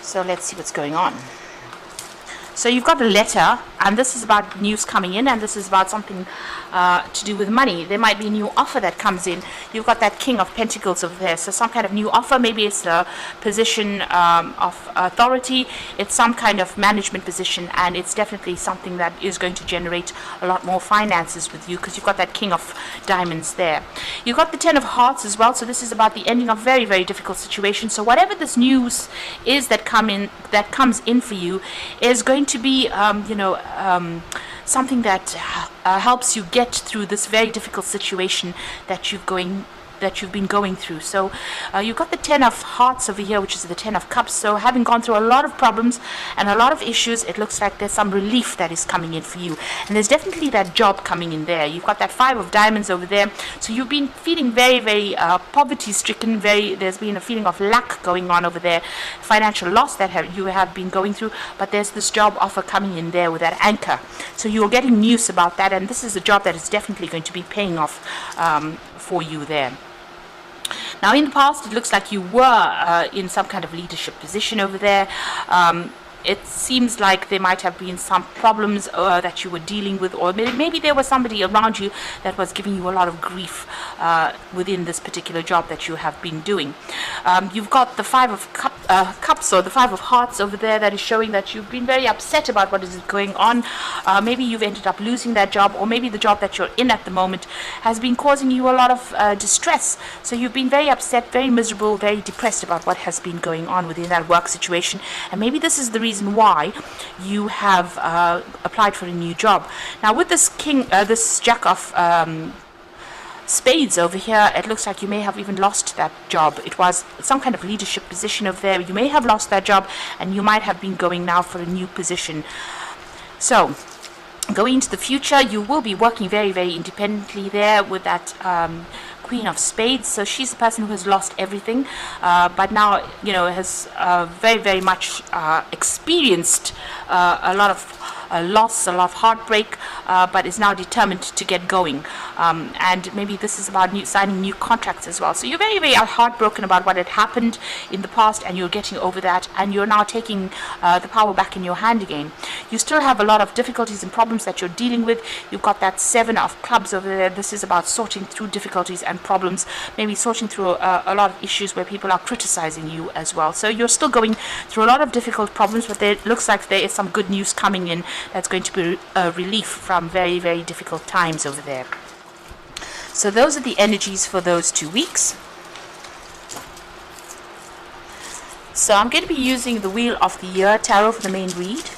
So let's see what's going on. So you've got a letter, and this is about news coming in, and this is about something to do with money. There might be a new offer that comes in. You've got that King of Pentacles over there, so some kind of new offer. Maybe it's a position of authority. It's some kind of management position, and it's definitely something that is going to generate a lot more finances with you, because you've got that King of Diamonds there. You've got the Ten of Hearts as well, so this is about the ending of very, very difficult situations. So whatever this news is that comes in for you is going to be something that helps you get through this very difficult situation that you've been going through. So you've got the Ten of Hearts over here, which is the Ten of Cups. So having gone through a lot of problems and a lot of issues, it looks like there's some relief that is coming in for you, and there's definitely that job coming in there. You've got that Five of Diamonds over there, so you've been feeling very, very poverty stricken. There's been a feeling of lack going on over there, financial loss that you have been going through, but there's this job offer coming in there with that anchor. So you're getting news about that, and this is a job that is definitely going to be paying off for you there. Now, in the past, it looks like you were in some kind of leadership position over there. It seems like there might have been some problems that you were dealing with, or maybe there was somebody around you that was giving you a lot of grief within this particular job that you have been doing. You've got the Five of Cups, or the Five of Hearts over there, that is showing that you've been very upset about what is going on. Maybe you've ended up losing that job, or maybe the job that you're in at the moment has been causing you a lot of distress. So you've been very upset, very miserable, very depressed about what has been going on within that work situation, and maybe this is the reason why you have applied for a new job. Now, with this this Jack of Spades over here, it looks like you may have even lost that job. It was some kind of leadership position over there. You may have lost that job, and you might have been going now for a new position. So going into the future, you will be working very, very independently there with that Queen of Spades. So she's the person who has lost everything, but now has very, very much experienced a lot of loss, a lot of heartbreak, but is now determined to get going. And maybe this is about signing new contracts as well. So you're very, very heartbroken about what had happened in the past, and you're getting over that, and you're now taking the power back in your hand again. You still have a lot of difficulties and problems that you're dealing with. You've got that Seven of Clubs over there. This is about sorting through difficulties and problems, maybe sorting through a lot of issues where people are criticizing you as well. So you're still going through a lot of difficult problems, but it looks like there is some good news coming in that's going to be a relief from very, very difficult times over there. So those are the energies for those 2 weeks. So I'm going to be using the Wheel of the Year Tarot for the main read.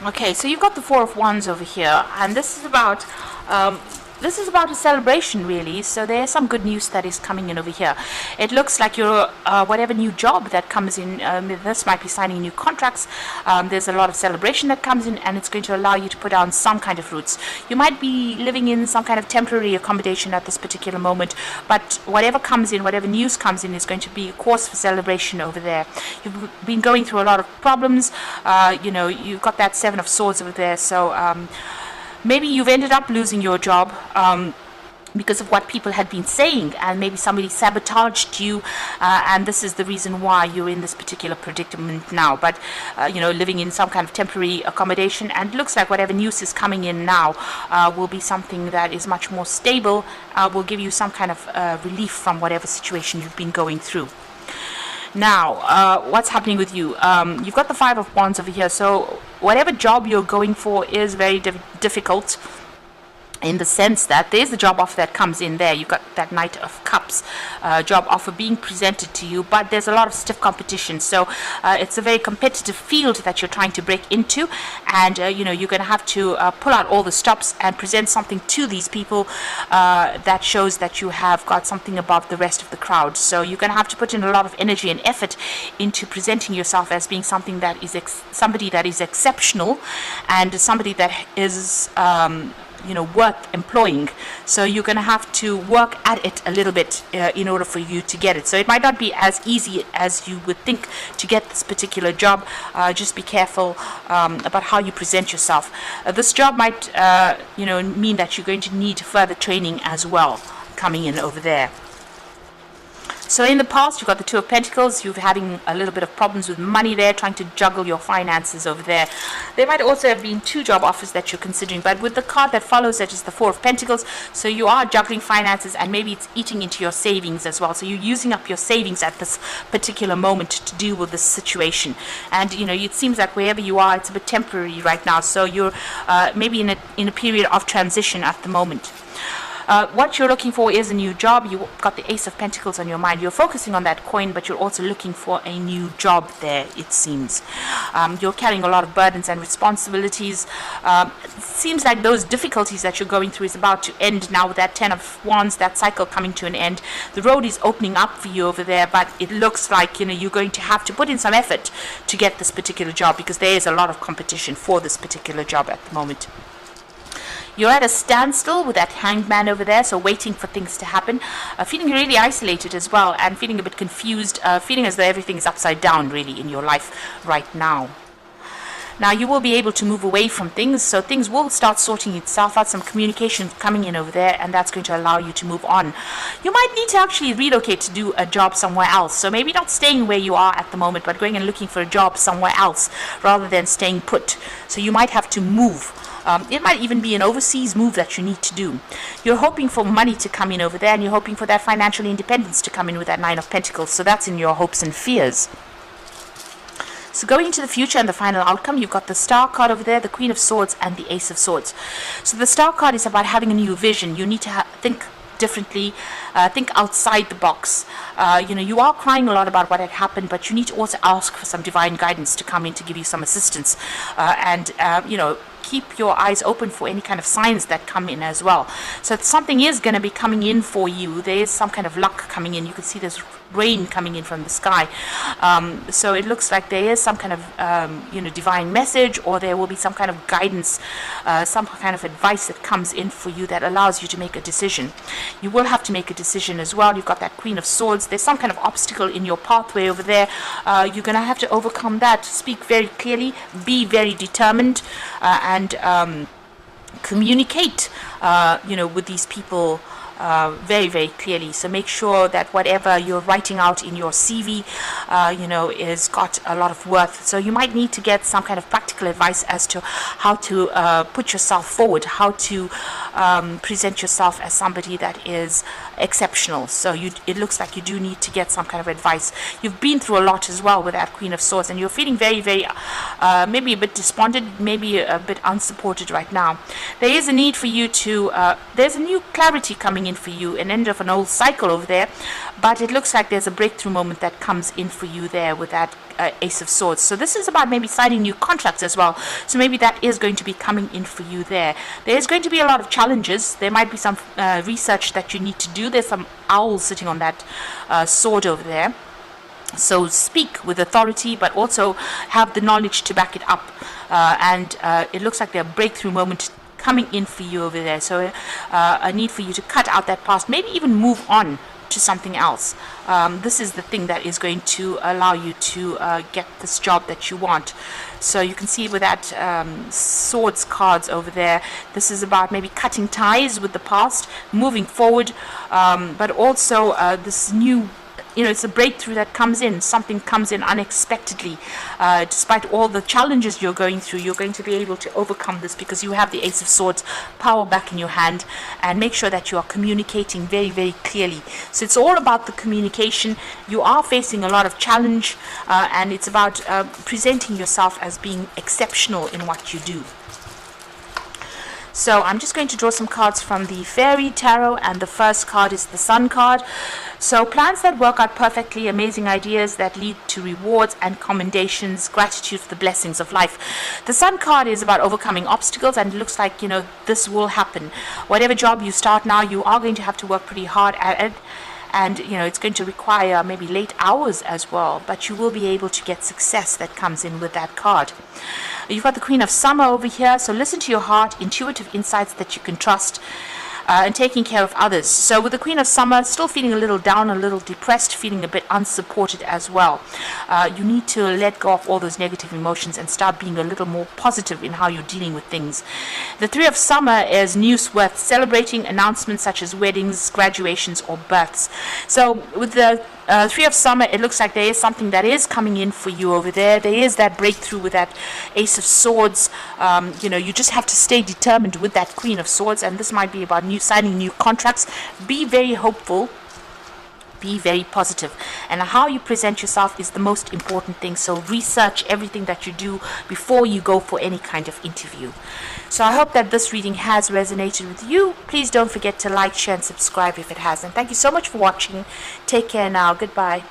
Okay, so you've got the Four of Wands over here, and this is about a celebration, really. So there's some good news that is coming in over here. It looks like your whatever new job that comes in, this might be signing new contracts. There's a lot of celebration that comes in, and it's going to allow you to put down some kind of roots. You might be living in some kind of temporary accommodation at this particular moment, but whatever comes in, whatever news comes in, is going to be a cause for celebration over there. You've been going through a lot of problems. You've got that Seven of Swords over there. So maybe you've ended up losing your job because of what people had been saying, and maybe somebody sabotaged you, and this is the reason why you're in this particular predicament now. But living in some kind of temporary accommodation, and it looks like whatever news is coming in now will be something that is much more stable, will give you some kind of relief from whatever situation you've been going through. Now, what's happening with you? You've got the Five of Wands over here, so whatever job you're going for is very difficult, in the sense that there's a job offer that comes in there. You've got that Knight of Cups job offer being presented to you, but there's a lot of stiff competition. So it's a very competitive field that you're trying to break into, and you're going to have to pull out all the stops and present something to these people that shows that you have got something above the rest of the crowd. So you're going to have to put in a lot of energy and effort into presenting yourself as being something that is somebody that is exceptional, and somebody that is worth employing. So you're going to have to work at it a little bit in order for you to get it. So it might not be as easy as you would think to get this particular job. Just be careful about how you present yourself. This job might mean that you're going to need further training as well coming in over there. So in the past, you've got the Two of Pentacles. You're having a little bit of problems with money there, trying to juggle your finances over there. There might also have been 2 job offers that you're considering, but with the card that follows that is the Four of Pentacles, so you are juggling finances, and maybe it's eating into your savings as well. So you're using up your savings at this particular moment to deal with this situation. And it seems like wherever you are, it's a bit temporary right now. So you're maybe in a period of transition at the moment. What you're looking for is a new job. You've got the Ace of Pentacles on your mind. You're focusing on that coin, but you're also looking for a new job there, it seems. You're carrying a lot of burdens and responsibilities. It seems like those difficulties that you're going through is about to end now with that Ten of Wands, that cycle coming to an end. The road is opening up for you over there, but it looks like you're going to have to put in some effort to get this particular job, because there is a lot of competition for this particular job at the moment. You're at a standstill with that Hanged Man over there, so waiting for things to happen, feeling really isolated as well, and feeling a bit confused, feeling as though everything is upside down really in your life right now. Now you will be able to move away from things, so things will start sorting itself out, some communication coming in over there, and that's going to allow you to move on. You might need to actually relocate to do a job somewhere else, so maybe not staying where you are at the moment, but going and looking for a job somewhere else rather than staying put. So you might have to move. It might even be an overseas move that you need to do. You're hoping for money to come in over there, and you're hoping for that financial independence to come in with that Nine of Pentacles. So that's in your hopes and fears. So going into the future and the final outcome, you've got the Star card over there, the Queen of Swords, and the Ace of Swords. So the Star card is about having a new vision. You need to think differently, think outside the box. You are crying a lot about what had happened, but you need to also ask for some divine guidance to come in to give you some assistance, and keep your eyes open for any kind of signs that come in as well. So something is going to be coming in for you. There is some kind of luck coming in. You can see there's rain coming in from the sky. So it looks like there is some kind of divine message, or there will be some kind of guidance, some kind of advice that comes in for you that allows you to make a decision. You will have to make a decision as well. You've got that Queen of Swords. There's some kind of obstacle in your pathway over there. You're going to have to overcome that. Speak very clearly, be very determined, and communicate with these people very, very clearly. So make sure that whatever you're writing out in your CV, is got a lot of worth. So you might need to get some kind of practical advice as to how to put yourself forward, how to present yourself as somebody that is exceptional. So it looks like you do need to get some kind of advice. You've been through a lot as well with that Queen of Swords, and you're feeling very, very maybe a bit despondent, maybe a bit unsupported right now. There is a need for you to there's a new clarity coming in for you, an end of an old cycle over there, but it looks like there's a breakthrough moment that comes in for you there with that Ace of Swords. So this is about maybe signing new contracts as well. So maybe that is going to be coming in for you there. There's going to be a lot of challenges. There might be some research that you need to do. There's some owls sitting on that sword over there. So speak with authority, but also have the knowledge to back it up. And it looks like there's a breakthrough moment coming in for you over there. So a need for you to cut out that past, maybe even move on to something else. This is the thing that is going to allow you to get this job that you want. So you can see with that swords cards over there, this is about maybe cutting ties with the past, moving forward, but also this new, it's a breakthrough that comes in. Something comes in unexpectedly. Despite all the challenges you're going through, you're going to be able to overcome this because you have the Ace of Swords power back in your hand, and make sure that you are communicating very, very clearly. So it's all about the communication. You are facing a lot of challenge, and it's about presenting yourself as being exceptional in what you do. So I'm just going to draw some cards from the Fairy Tarot, and the first card is the Sun card. So plans that work out perfectly, amazing ideas that lead to rewards and commendations, gratitude for the blessings of life. The Sun card is about overcoming obstacles, and it looks like, this will happen. Whatever job you start now, you are going to have to work pretty hard at it. and it's going to require maybe late hours as well, but you will be able to get success that comes in with that card. You've got the Queen of Summer over here, so listen to your heart, intuitive insights that you can trust, and taking care of others. So with the Queen of Summer, still feeling a little down, a little depressed, feeling a bit unsupported as well. You need to let go of all those negative emotions and start being a little more positive in how you're dealing with things. The Three of Summer is news worth celebrating, announcements such as weddings, graduations, or births. So with the Three of Summer, it looks like there is something that is coming in for you over there. There is that breakthrough with that Ace of Swords. You just have to stay determined with that Queen of Swords, and this might be about signing new contracts. Be very hopeful. Be very positive, and how you present yourself is the most important thing. So research everything that you do before you go for any kind of interview. So I hope that this reading has resonated with you. Please don't forget to like, share, and subscribe if it hasn't. Thank you so much for watching. Take care now. Goodbye.